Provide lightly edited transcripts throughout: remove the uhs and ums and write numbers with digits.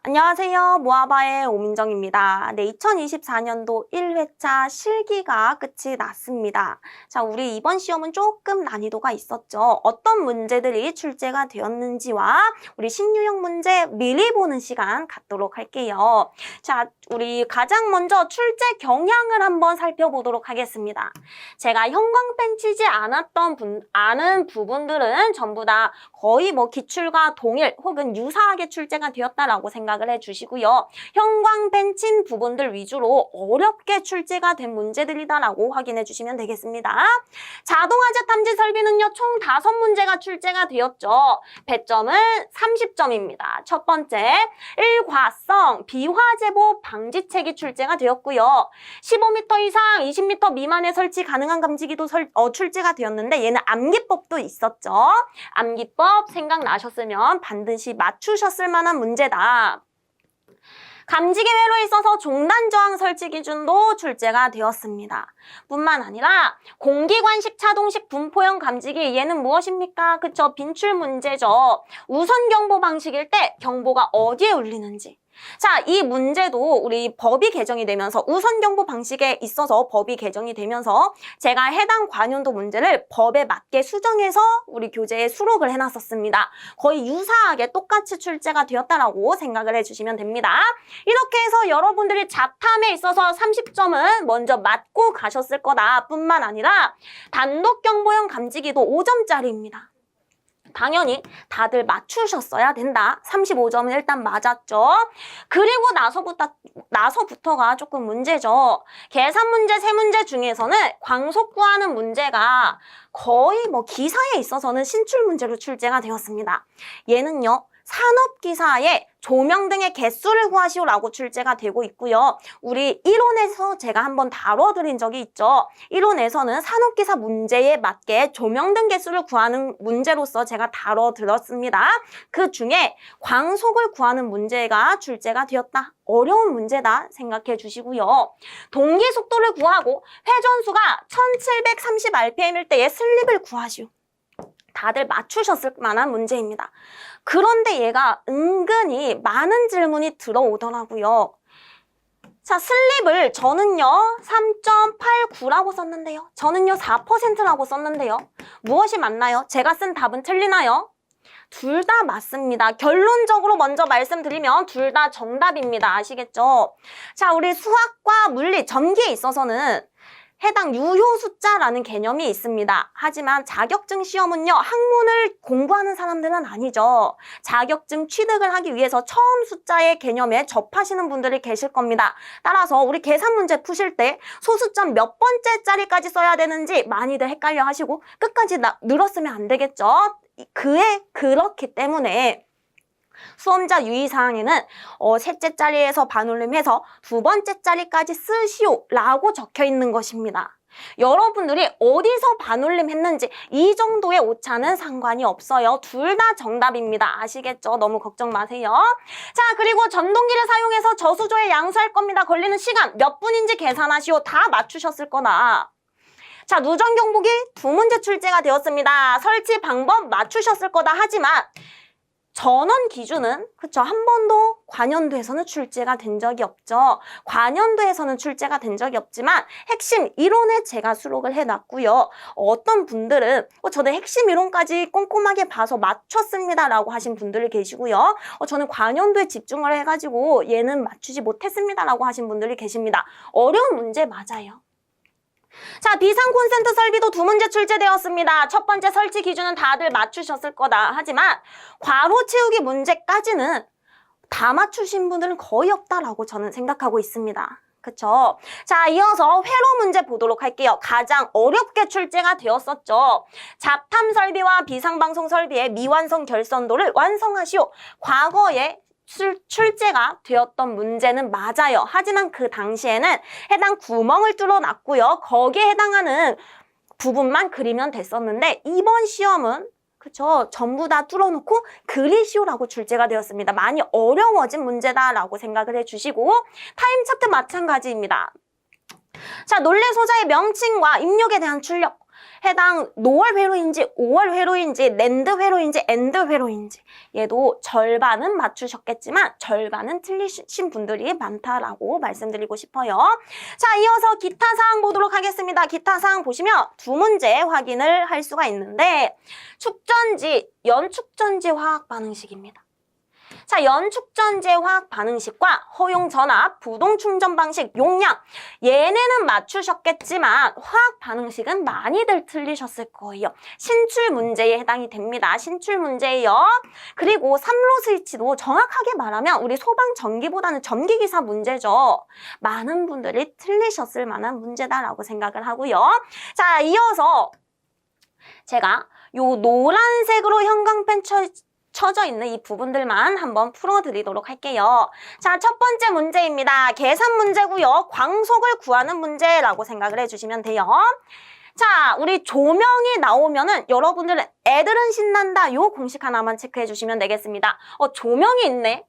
안녕하세요. 모아바의 오민정입니다. 네, 2024년도 1회차 실기가 끝이 났습니다. 자, 우리 이번 시험은 조금 난이도가 있었죠. 어떤 문제들이 출제가 되었는지와 우리 신유형 문제 미리 보는 시간 갖도록 할게요. 자, 우리 가장 먼저 출제 경향을 한번 살펴보도록 하겠습니다. 제가 형광펜 치지 않은 부분들은 전부 다 거의 기출과 동일 혹은 유사하게 출제가 되었다라고 생각을 해주시고요. 형광펜 친 부분들 위주로 어렵게 출제가 된 문제들이다라고 확인해 주시면 되겠습니다. 자동화재 탐지 설비는요, 총 5문제가 출제가 되었죠. 배점은 30점입니다. 첫 번째, 일과성 비화재보 방지책이 출제가 되었고요. 15m 이상 20m 미만에 설치 가능한 감지기도 출제가 되었는데 얘는 암기법도 있었죠. 암기법 생각나셨으면 반드시 맞추셨을 만한 문제다. 감지기 회로에 있어서 종단 저항 설치 기준도 출제가 되었습니다. 뿐만 아니라 공기관식 차동식 분포형 감지기, 얘는 무엇입니까? 그쵸? 빈출 문제죠. 우선 경보 방식일 때 경보가 어디에 울리는지. 자, 이 문제도 우리 법이 개정이 되면서 우선 경보 방식에 있어서 법이 개정이 되면서 제가 해당 관연도 문제를 법에 맞게 수정해서 우리 교재에 수록을 해놨었습니다. 거의 유사하게 똑같이 출제가 되었다라고 생각을 해주시면 됩니다. 이렇게 해서 여러분들이 자탐에 있어서 30점은 먼저 맞고 가셨을 거다 뿐만 아니라 단독 경보형 감지기도 5점짜리입니다. 당연히 다들 맞추셨어야 된다. 35점은 일단 맞았죠. 그리고 나서부터가 조금 문제죠. 계산 문제 3문제 중에서는 광속 구하는 문제가 거의 기사에 있어서는 신출 문제로 출제가 되었습니다. 얘는요, 산업기사의 조명 등의 개수를 구하시오라고 출제가 되고 있고요. 우리 이론에서 제가 한번 다뤄드린 적이 있죠. 이론에서는 산업기사 문제에 맞게 조명 등 개수를 구하는 문제로서 제가 다뤄드렸습니다. 그 중에 광속을 구하는 문제가 출제가 되었다. 어려운 문제다 생각해 주시고요. 동기 속도를 구하고 회전수가 1730rpm일 때의 슬립을 구하시오. 다들 맞추셨을 만한 문제입니다. 그런데 얘가 은근히 많은 질문이 들어오더라고요. 자, 슬립을 저는요 3.89라고 썼는데요. 저는요 4%라고 썼는데요. 무엇이 맞나요? 제가 쓴 답은 틀리나요? 둘 다 맞습니다. 결론적으로 먼저 말씀드리면 둘 다 정답입니다. 아시겠죠? 자, 우리 수학과 물리, 전기에 있어서는 해당 유효 숫자라는 개념이 있습니다. 하지만 자격증 시험은요, 학문을 공부하는 사람들은 아니죠. 자격증 취득을 하기 위해서 처음 숫자의 개념에 접하시는 분들이 계실 겁니다. 따라서 우리 계산 문제 푸실 때 소수점 몇 번째 자리까지 써야 되는지 많이들 헷갈려 하시고 끝까지 늘었으면 안 되겠죠. 그렇기 때문에 수험자 유의사항에는 셋째 자리에서 반올림해서 두 번째 자리까지 쓰시오 라고 적혀 있는 것입니다. 여러분들이 어디서 반올림 했는지 이 정도의 오차는 상관이 없어요. 둘 다 정답입니다. 아시겠죠? 너무 걱정 마세요. 자, 그리고 전동기를 사용해서 저수조에 양수할 겁니다. 걸리는 시간 몇 분인지 계산하시오. 다 맞추셨을 거다. 자, 누전 경보기 2문제 출제가 되었습니다. 설치 방법 맞추셨을 거다. 하지만 전원 기준은 한 번도 관연도에서는 출제가 된 적이 없죠. 관연도에서는 출제가 된 적이 없지만 핵심 이론에 제가 수록을 해놨고요. 어떤 분들은 저는 핵심 이론까지 꼼꼼하게 봐서 맞췄습니다 라고 하신 분들이 계시고요. 저는 관연도에 집중을 해가지고 얘는 맞추지 못했습니다 라고 하신 분들이 계십니다. 어려운 문제 맞아요. 자, 비상 콘센트 설비도 2문제 출제되었습니다. 첫 번째 설치 기준은 다들 맞추셨을 거다. 하지만 괄호 채우기 문제까지는 다 맞추신 분들은 거의 없다라고 저는 생각하고 있습니다. 그쵸? 자, 이어서 회로 문제 보도록 할게요. 가장 어렵게 출제가 되었었죠. 잡탐 설비와 비상방송 설비의 미완성 결선도를 완성하시오. 과거에 출제가 되었던 문제는 맞아요. 하지만 그 당시에는 해당 구멍을 뚫어놨고요. 거기에 해당하는 부분만 그리면 됐었는데 이번 시험은 전부 다 뚫어놓고 그리시오라고 출제가 되었습니다. 많이 어려워진 문제다라고 생각을 해주시고 타임 차트 마찬가지입니다. 자, 논리 소자의 명칭과 입력에 대한 출력. 해당 노월 회로인지 5월 회로인지 랜드 회로인지 엔드 회로인지 얘도 절반은 맞추셨겠지만 절반은 틀리신 분들이 많다라고 말씀드리고 싶어요. 자, 이어서 기타 사항 보도록 하겠습니다. 기타 사항 보시면 두 문제 확인을 할 수가 있는데 축전지, 연축전지 화학 반응식입니다. 자, 연축전지의 화학 반응식과 허용 전압, 부동 충전 방식, 용량 얘네는 맞추셨겠지만 화학 반응식은 많이들 틀리셨을 거예요. 신출 문제에 해당이 됩니다. 신출 문제예요. 그리고 3로 스위치도 정확하게 말하면 우리 소방 전기보다는 전기기사 문제죠. 많은 분들이 틀리셨을 만한 문제다라고 생각을 하고요. 자, 이어서 제가 요 노란색으로 형광펜 쳐져 있는 이 부분들만 한번 풀어드리도록 할게요. 자, 첫 번째 문제입니다. 계산 문제고요. 광속을 구하는 문제라고 생각을 해주시면 돼요. 자, 우리 조명이 나오면은 여러분들은 애들은 신난다 요 공식 하나만 체크해 주시면 되겠습니다. 조명이 있네.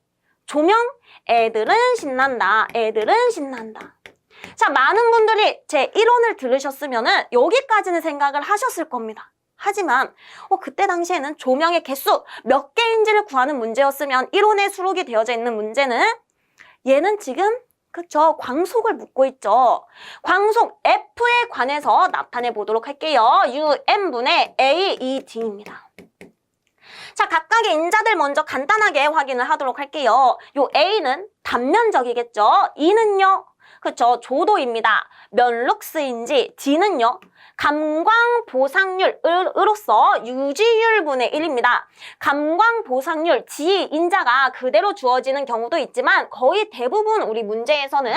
조명, 애들은 신난다. 애들은 신난다. 자, 많은 분들이 제 1원을 들으셨으면은 여기까지는 생각을 하셨을 겁니다. 하지만 그때 당시에는 조명의 개수 몇 개인지를 구하는 문제였으면 1원에 수록이 되어져 있는 문제는 얘는 지금 그쵸 광속을 묻고 있죠. 광속 F에 관해서 나타내 보도록 할게요. UM분의 AED입니다. 자, 각각의 인자들 먼저 간단하게 확인을 하도록 할게요. 요 A는 단면적이겠죠. E는요. 그쵸 조도입니다. 몇 룩스인지 D는요. 감광 보상률으로서 유지율분의 1입니다. 감광 보상률 D 인자가 그대로 주어지는 경우도 있지만 거의 대부분 우리 문제에서는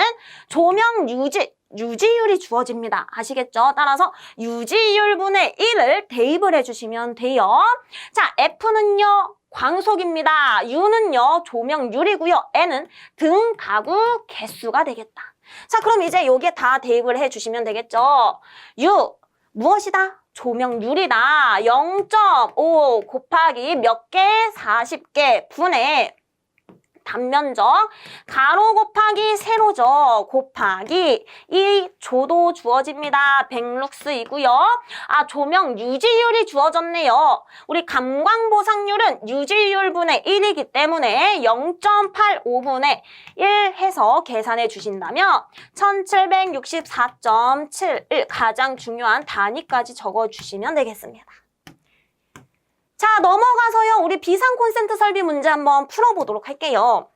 조명 유지율이 주어집니다. 아시겠죠? 따라서 유지율분의 1을 대입을 해주시면 돼요. 자, F는요. 광속입니다. U는요. 조명률이고요. N은 등 가구 개수가 되겠다. 자, 그럼 이제 여기에 다 대입을 해주시면 되겠죠. U 무엇이다? 조명률이다. 0.5 곱하기 몇 개? 40개 분의 단면적 가로 곱하기 세로죠. 곱하기 이 조도 주어집니다. 100룩스이고요. 아, 조명 유지율이 주어졌네요. 우리 감광보상률은 유지율분의 1이기 때문에 0.85분의 1 해서 계산해 주신다면 1764.71 가장 중요한 단위까지 적어주시면 되겠습니다. 자, 넘어가서요. 우리 비상 콘센트 설비 문제 한번 풀어보도록 할게요.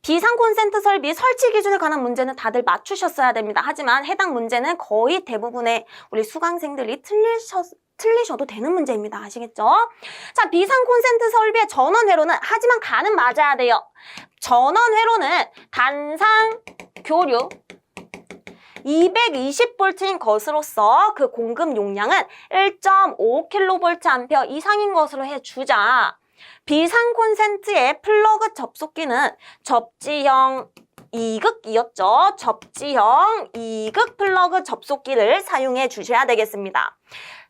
비상 콘센트 설비 설치 기준에 관한 문제는 다들 맞추셨어야 됩니다. 하지만 해당 문제는 거의 대부분의 우리 수강생들이 틀리셔도 되는 문제입니다. 아시겠죠? 자, 비상 콘센트 설비의 전원 회로는 하지만 가는 맞아야 돼요. 전원 회로는 단상 교류 220V인 것으로서 그 공급 용량은 1.5kVA 이상인 것으로 해주자. 비상 콘센트의 플러그 접속기는 접지형 2극이었죠. 접지형 2극 플러그 접속기를 사용해 주셔야 되겠습니다.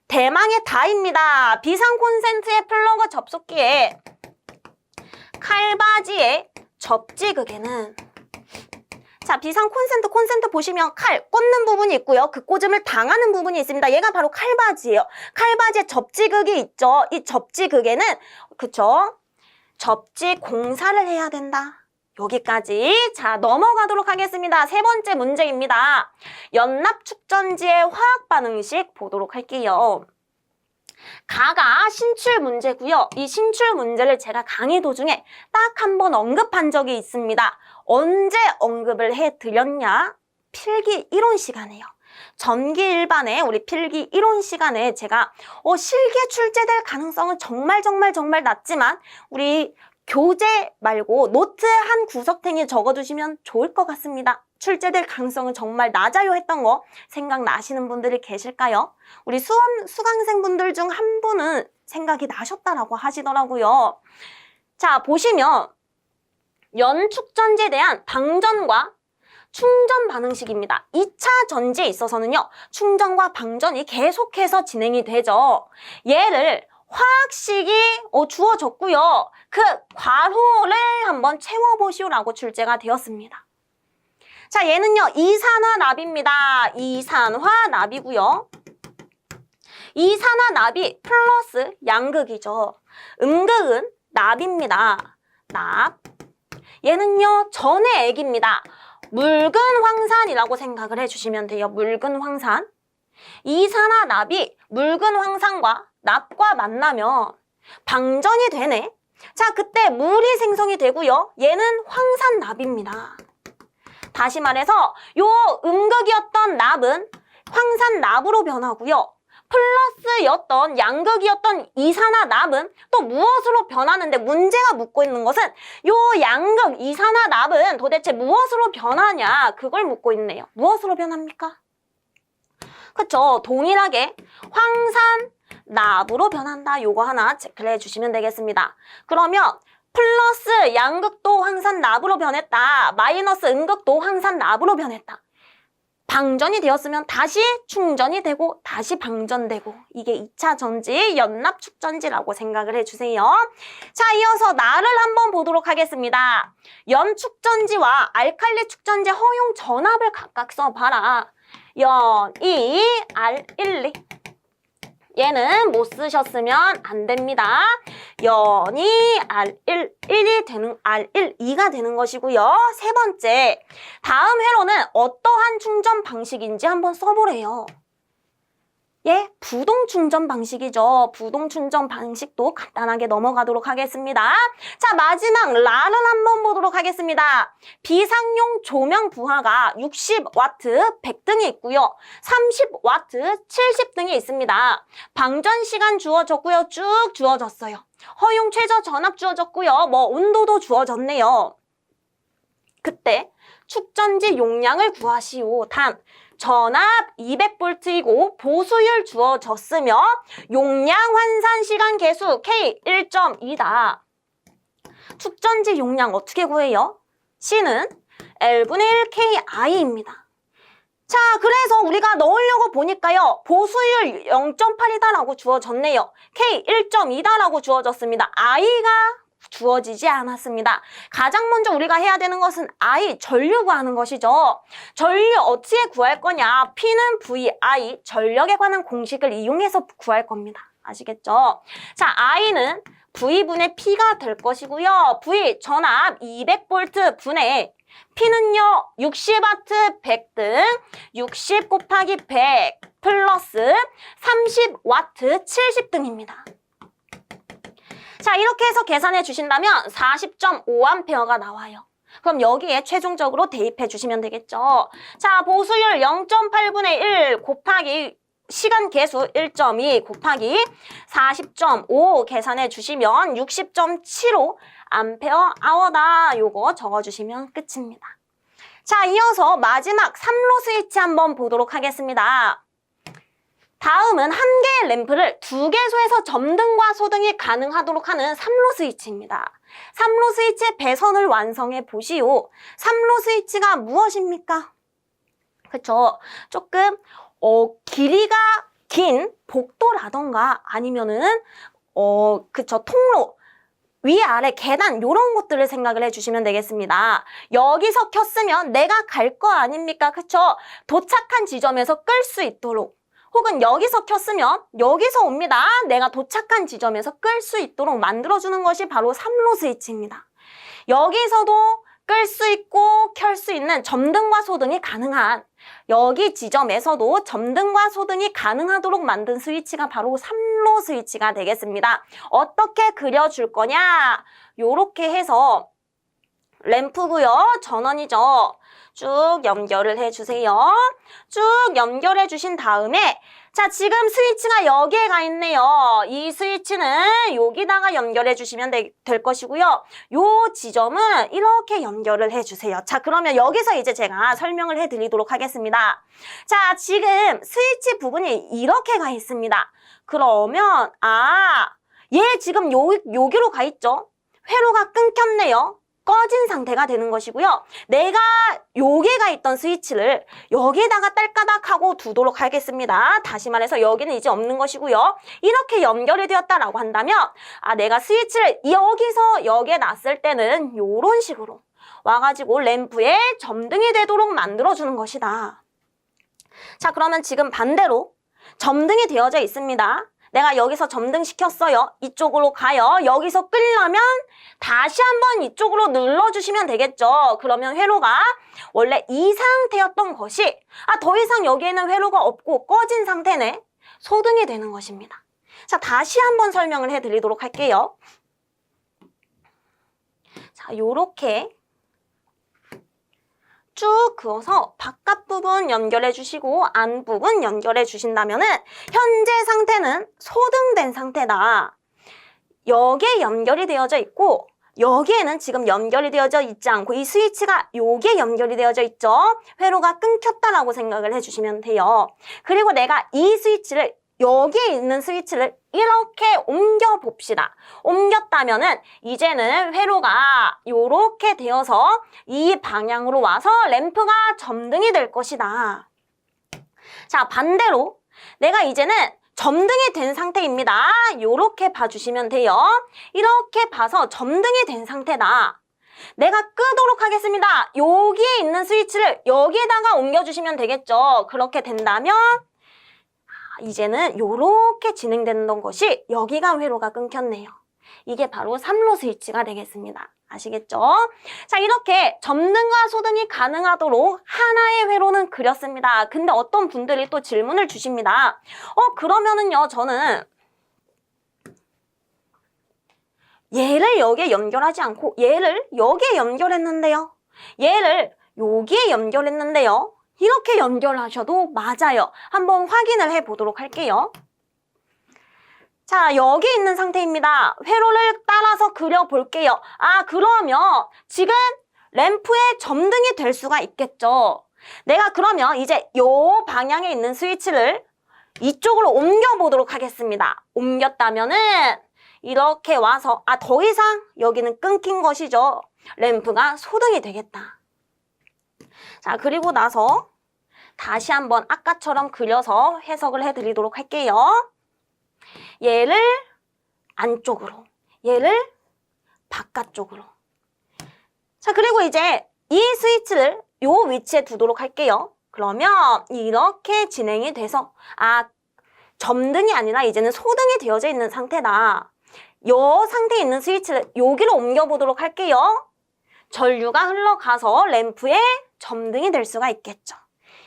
대망의 다입니다. 비상 콘센트의 플러그 접속기에 칼바지의 접지극에는 자, 비상 콘센트 보시면 칼 꽂는 부분이 있고요. 그 꽂음을 당하는 부분이 있습니다. 얘가 바로 칼바지예요. 칼바지에 접지극이 있죠. 이 접지극에는 그쵸? 접지 공사를 해야 된다. 여기까지. 자, 넘어가도록 하겠습니다. 세 번째 문제입니다. 연납축전지의 화학 반응식 보도록 할게요. 가가 신출 문제고요. 이 신출 문제를 제가 강의 도중에 딱 한 번 언급한 적이 있습니다. 언제 언급을 해드렸냐? 필기 이론 시간에요. 전기 일반의 우리 필기 이론 시간에 제가 실기에 출제될 가능성은 정말 낮지만 우리 교재 말고 노트 한 구석탱이에 적어두시면 좋을 것 같습니다. 출제될 가능성은 정말 낮아요 했던 거 생각나시는 분들이 계실까요? 우리 수강생분들 중 한 분은 생각이 나셨다라고 하시더라고요. 자, 보시면 연축전지에 대한 방전과 충전 반응식입니다. 2차 전지에 있어서는요. 충전과 방전이 계속해서 진행이 되죠. 얘를 화학식이 주어졌고요. 그 괄호를 한번 채워보시오라고 출제가 되었습니다. 자, 얘는요. 이산화납입니다. 이산화납이고요. 이산화납이 플러스 양극이죠. 음극은 납입니다. 납. 얘는요, 전의 액입니다. 묽은 황산이라고 생각을 해주시면 돼요. 묽은 황산. 이산화납이 묽은 황산과 납과 만나면 방전이 되네. 자, 그때 물이 생성이 되고요. 얘는 황산납입니다. 다시 말해서 요 음극이었던 납은 황산납으로 변하고요. 플러스였던 양극이었던 이산화납은 또 무엇으로 변하는데 문제가 묻고 있는 것은 요 양극 이산화납은 도대체 무엇으로 변하냐 그걸 묻고 있네요. 무엇으로 변합니까? 그쵸? 동일하게 황산납으로 변한다. 요거 하나 체크를 해주시면 되겠습니다. 그러면 플러스 양극도 황산납으로 변했다. 마이너스 음극도 황산납으로 변했다. 방전이 되었으면 다시 충전이 되고 다시 방전되고 이게 2차 전지 연납 축전지라고 생각을 해주세요. 자, 이어서 나를 한번 보도록 하겠습니다. 연 축전지와 알칼리 축전지 허용 전압을 각각 써봐라. 연 2, 알 1, 2. 얘는 못 쓰셨으면 안 됩니다. 연이 R1, 1이 되는 R1, 2가 되는 것이고요. 세 번째, 다음 회로는 어떠한 충전 방식인지 한번 써보래요. 예, 부동 충전 방식이죠. 부동 충전 방식도 간단하게 넘어가도록 하겠습니다. 자, 마지막 라를 한번 보도록 하겠습니다. 비상용 조명 부하가 60W 100등이 있고요. 30W 70등이 있습니다. 방전 시간 주어졌고요. 쭉 주어졌어요. 허용 최저 전압 주어졌고요. 온도도 주어졌네요. 그때 축전지 용량을 구하시오. 단 전압 200V이고 보수율 주어졌으며 용량 환산 시간 계수 K 1.2다. 축전지 용량 어떻게 구해요? C는 L분의 1 KI입니다. 자, 그래서 우리가 넣으려고 보니까요. 보수율 0.8이다라고 주어졌네요. K 1.2다라고 주어졌습니다. I가 주어지지 않았습니다. 가장 먼저 우리가 해야 되는 것은 I, 전류 구하는 것이죠. 전류 어떻게 구할 거냐? P는 VI, 전력에 관한 공식을 이용해서 구할 겁니다. 아시겠죠? 자, I는 V분의 P가 될 것이고요. V, 전압 200V 분의 P는요, 60W 100등, 60 곱하기 100 플러스 30W 70등입니다. 자, 이렇게 해서 계산해 주신다면 40.5A가 나와요. 그럼 여기에 최종적으로 대입해 주시면 되겠죠. 자, 보수율 0.8분의 1 곱하기 시간 계수 1.2 곱하기 40.5 계산해 주시면 60.75 암페어 아워다. 요거 적어주시면 끝입니다. 자, 이어서 마지막 3로 스위치 한번 보도록 하겠습니다. 다음은 한 개의 램프를 두 개소에서 점등과 소등이 가능하도록 하는 3로 스위치입니다. 3로 스위치의 배선을 완성해 보시오. 3로 스위치가 무엇입니까? 그쵸? 조금 길이가 긴 복도라던가 아니면은 그쵸, 통로, 위아래 계단 요런 것들을 생각을 해주시면 되겠습니다. 여기서 켰으면 내가 갈 거 아닙니까? 그쵸? 도착한 지점에서 끌 수 있도록, 혹은 여기서 켰으면 여기서 옵니다. 내가 도착한 지점에서 끌 수 있도록 만들어주는 것이 바로 3로 스위치입니다. 여기서도 끌 수 있고 켤 수 있는 점등과 소등이 가능한, 여기 지점에서도 점등과 소등이 가능하도록 만든 스위치가 바로 3로 스위치가 되겠습니다. 어떻게 그려줄 거냐? 요렇게 해서 램프고요. 전원이죠. 쭉 연결을 해주세요. 쭉 연결해 주신 다음에, 자, 지금 스위치가 여기에 가 있네요. 이 스위치는 여기다가 연결해 주시면 될 것이고요. 요 지점은 이렇게 연결을 해주세요. 자, 그러면 여기서 이제 제가 설명을 해드리도록 하겠습니다. 자, 지금 스위치 부분이 이렇게 가 있습니다. 그러면 얘 지금 여기로 가 있죠? 회로가 끊겼네요. 꺼진 상태가 되는 것이고요. 내가 여기가 있던 스위치를 여기에다가 딸까닥 하고 두도록 하겠습니다. 다시 말해서 여기는 이제 없는 것이고요. 이렇게 연결이 되었다라고 한다면 내가 스위치를 여기서 여기에 놨을 때는 이런 식으로 와가지고 램프에 점등이 되도록 만들어주는 것이다. 자, 그러면 지금 반대로 점등이 되어져 있습니다. 내가 여기서 점등시켰어요. 이쪽으로 가요. 여기서 끌려면 다시 한번 이쪽으로 눌러주시면 되겠죠. 그러면 회로가 원래 이 상태였던 것이 더 이상 여기에는 회로가 없고 꺼진 상태네. 소등이 되는 것입니다. 자, 다시 한번 설명을 해드리도록 할게요. 자, 요렇게 쭉 그어서 바깥 부분 연결해 주시고 안 부분 연결해 주신다면은 현재 상태는 소등된 상태다. 여기에 연결이 되어져 있고 여기에는 지금 연결이 되어져 있지 않고 이 스위치가 여기에 연결이 되어져 있죠. 회로가 끊겼다라고 생각을 해주시면 돼요. 그리고 내가 이 스위치를 여기에 있는 스위치를 이렇게 옮겨 봅시다. 옮겼다면은 이제는 회로가 이렇게 되어서 이 방향으로 와서 램프가 점등이 될 것이다. 자, 반대로 내가 이제는 점등이 된 상태입니다. 이렇게 봐주시면 돼요. 이렇게 봐서 점등이 된 상태다. 내가 끄도록 하겠습니다. 여기에 있는 스위치를 여기에다가 옮겨주시면 되겠죠. 그렇게 된다면 이제는 이렇게 진행되는 것이 여기가 회로가 끊겼네요. 이게 바로 3로 스위치가 되겠습니다. 아시겠죠? 자, 이렇게 점등과 소등이 가능하도록 하나의 회로는 그렸습니다. 근데 어떤 분들이 또 질문을 주십니다. 그러면은요, 저는 얘를 여기에 연결하지 않고 얘를 여기에 연결했는데요. 얘를 여기에 연결했는데요. 이렇게 연결하셔도 맞아요. 한번 확인을 해보도록 할게요. 자, 여기 있는 상태입니다. 회로를 따라서 그려볼게요. 그러면 지금 램프에 점등이 될 수가 있겠죠. 내가 그러면 이제 요 방향에 있는 스위치를 이쪽으로 옮겨보도록 하겠습니다. 옮겼다면은 이렇게 와서 더 이상 여기는 끊긴 것이죠. 램프가 소등이 되겠다. 자, 그리고 나서 다시 한번 아까처럼 그려서 해석을 해드리도록 할게요. 얘를 안쪽으로, 얘를 바깥쪽으로. 자, 그리고 이제 이 스위치를 요 위치에 두도록 할게요. 그러면 이렇게 진행이 돼서 점등이 아니라 이제는 소등이 되어져 있는 상태다. 요 상태에 있는 스위치를 여기로 옮겨보도록 할게요. 전류가 흘러가서 램프에 점등이 될 수가 있겠죠.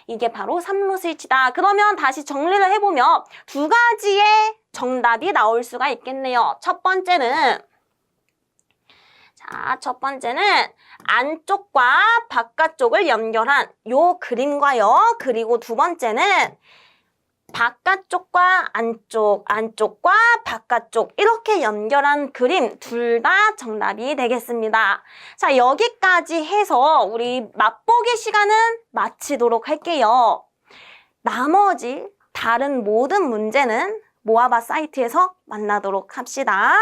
이게 바로 3로 스위치다. 그러면 다시 정리를 해보면 두 가지의 정답이 나올 수가 있겠네요. 첫 번째는 안쪽과 바깥쪽을 연결한 요 그림과요. 그리고 두 번째는 바깥쪽과 안쪽, 안쪽과 바깥쪽 이렇게 연결한 그림 둘 다 정답이 되겠습니다. 자, 여기까지 해서 우리 맛보기 시간은 마치도록 할게요. 나머지 다른 모든 문제는 모아바 사이트에서 만나도록 합시다.